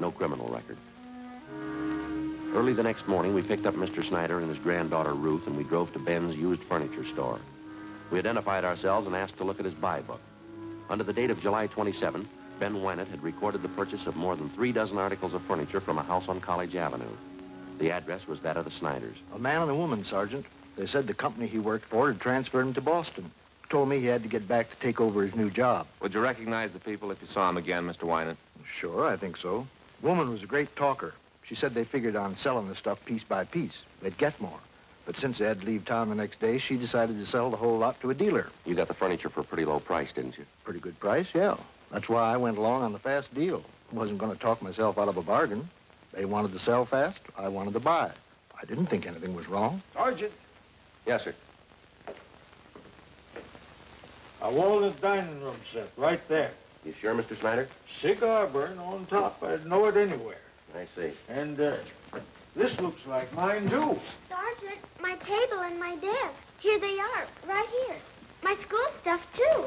no criminal record. Early the next morning, we picked up Mr. Snyder and his granddaughter Ruth, and we drove to Ben's used furniture store. We identified ourselves and asked to look at his buy book. Under the date of July 27, Ben Wynant had recorded the purchase of more than 3 dozen articles of furniture from a house on College Avenue. The address was that of the Snyders. A man and a woman, Sergeant. They said the company he worked for had transferred him to Boston. Told me he had to get back to take over his new job. Would you recognize the people if you saw them again, Mr. Wynant? Sure, I think so. Woman was a great talker. She said they figured on selling the stuff piece by piece. They'd get more. But since they had to leave town the next day, she decided to sell the whole lot to a dealer. You got the furniture for a pretty low price, didn't you? Pretty good price, yeah. That's why I went along on the fast deal. Wasn't going to talk myself out of a bargain. They wanted to sell fast. I wanted to buy. I didn't think anything was wrong. Sergeant. Yes, sir. A walnut dining room set right there. You sure, Mr. Snyder? Cigar burn on top. I'd know it anywhere. I see. And this looks like mine, too. Sergeant, my table and my desk. Here they are, right here. My school stuff, too.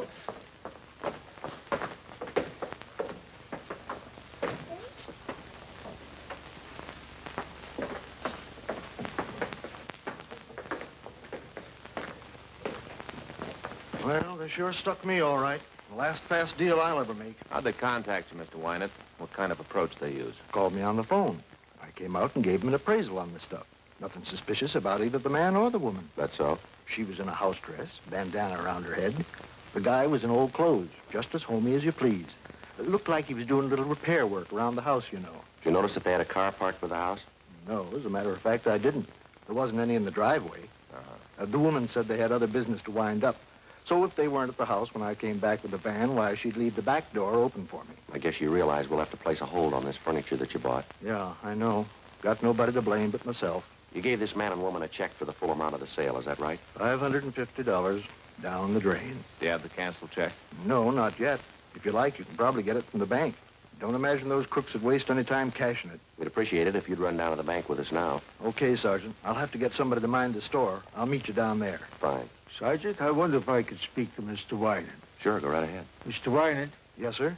Well, they sure stuck me all right. The last fast deal I'll ever make. How'd they contact you, Mr. Wynant? What kind of approach they use? Called me on the phone. I came out and gave him an appraisal on the stuff. Nothing suspicious about either the man or the woman. That's so? She was in a house dress, bandana around her head. The guy was in old clothes, just as homey as you please. It looked like he was doing a little repair work around the house, you know. Did you notice if they had a car parked by the house? No, as a matter of fact, I didn't. There wasn't any in the driveway. The woman said they had other business to wind up. So if they weren't at the house when I came back with the van, why, she'd leave the back door open for me. I guess you realize we'll have to place a hold on this furniture that you bought. Yeah, I know. Got nobody to blame but myself. You gave this man and woman a check for the full amount of the sale, is that right? $550 down the drain. Do you have the canceled check? No, not yet. If you like, you can probably get it from the bank. Don't imagine those crooks would waste any time cashing it. We'd appreciate it if you'd run down to the bank with us now. Okay, Sergeant. I'll have to get somebody to mind the store. I'll meet you down there. Fine. Sergeant, I wonder if I could speak to Mr. Wynant. Sure, go right ahead. Mr. Wynant. Yes, sir?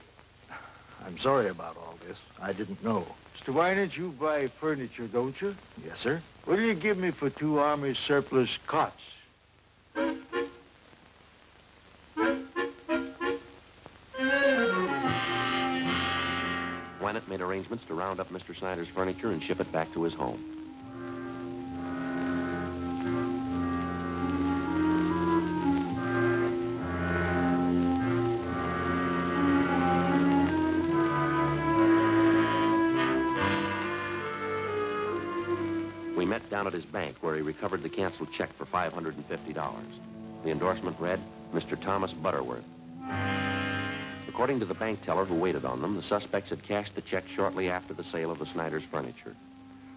I'm sorry about all this. I didn't know. Mr. Wynant, you buy furniture, don't you? Yes, sir? What do you give me for 2 Army surplus cots? Wynant made arrangements to round up Mr. Snyder's furniture and ship it back to his home. We met down at his bank where he recovered the canceled check for $550. The endorsement read, Mr. Thomas Butterworth. According to the bank teller who waited on them, the suspects had cashed the check shortly after the sale of the Snyder's furniture.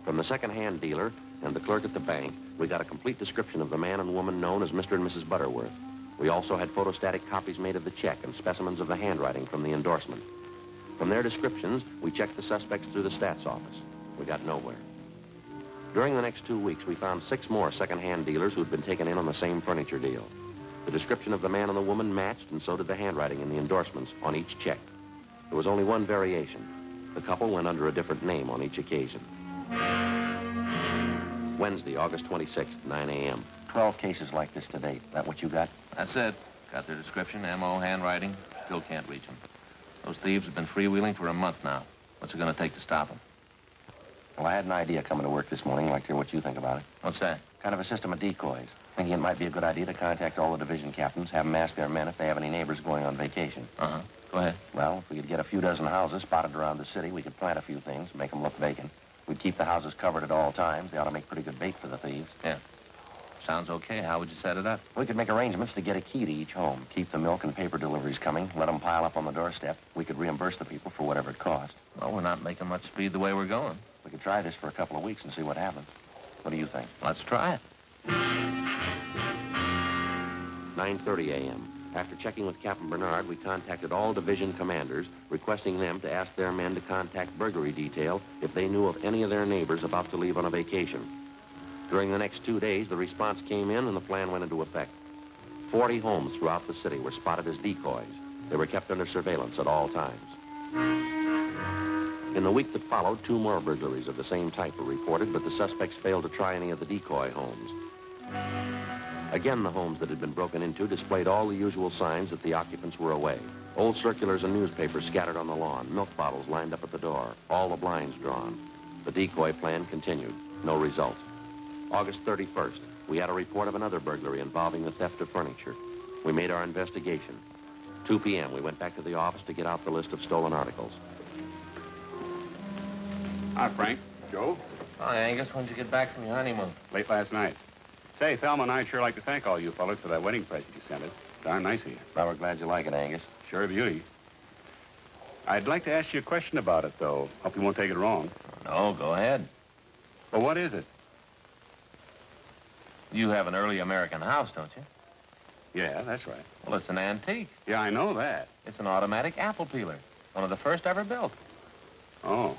From the second-hand dealer and the clerk at the bank, we got a complete description of the man and woman known as Mr. and Mrs. Butterworth. We also had photostatic copies made of the check and specimens of the handwriting from the endorsement. From their descriptions, we checked the suspects through the stats office. We got nowhere. During the next 2 weeks, we found 6 more second-hand dealers who'd been taken in on the same furniture deal. The description of the man and the woman matched, and so did the handwriting in the endorsements on each check. There was only one variation. The couple went under a different name on each occasion. Wednesday, August 26th, 9 a.m. 12 cases like this to date. That what you got? That's it. Got their description, M.O., handwriting. Still can't reach them. Those thieves have been freewheeling for a month now. What's it going to take to stop them? Well, I had an idea coming to work this morning. I'd like to hear what you think about it. What's that? Kind of a system of decoys. Thinking it might be a good idea to contact all the division captains, have them ask their men if they have any neighbors going on vacation. Uh-huh. Go ahead. Well, if we could get a few dozen houses spotted around the city, we could plant a few things, make them look vacant. We'd keep the houses covered at all times. They ought to make pretty good bait for the thieves. Yeah. Sounds okay. How would you set it up? We could make arrangements to get a key to each home, keep the milk and paper deliveries coming, let them pile up on the doorstep. We could reimburse the people for whatever it cost. Well, we're not making much speed the way we're going. We could try this for a couple of weeks and see what happens. What do you think? Let's try it. 9:30 a.m. After checking with Captain Bernard, we contacted all division commanders, requesting them to ask their men to contact burglary detail if they knew of any of their neighbors about to leave on a vacation. During the next 2 days, the response came in and the plan went into effect. 40 homes throughout the city were spotted as decoys. They were kept under surveillance at all times. In the week that followed, 2 more burglaries of the same type were reported, but the suspects failed to try any of the decoy homes. Again, the homes that had been broken into displayed all the usual signs that the occupants were away. Old circulars and newspapers scattered on the lawn, milk bottles lined up at the door, all the blinds drawn. The decoy plan continued. No result. August 31st, we had a report of another burglary involving the theft of furniture. We made our investigation. 2 p.m., we went back to the office to get out the list of stolen articles. Hi, Frank. Joe? Hi, Angus. When'd you get back from your honeymoon? Late last night. Say, Thelma and I'd sure like to thank all you fellas for that wedding present you sent us. Darn nice of you. Well, we're glad you like it, Angus. Sure a beauty. I'd like to ask you a question about it, though. Hope you won't take it wrong. No, go ahead. Well, what is it? You have an early American house, don't you? Yeah, that's right. Well, it's an antique. Yeah, I know that. It's an automatic apple peeler. One of the first ever built. Oh.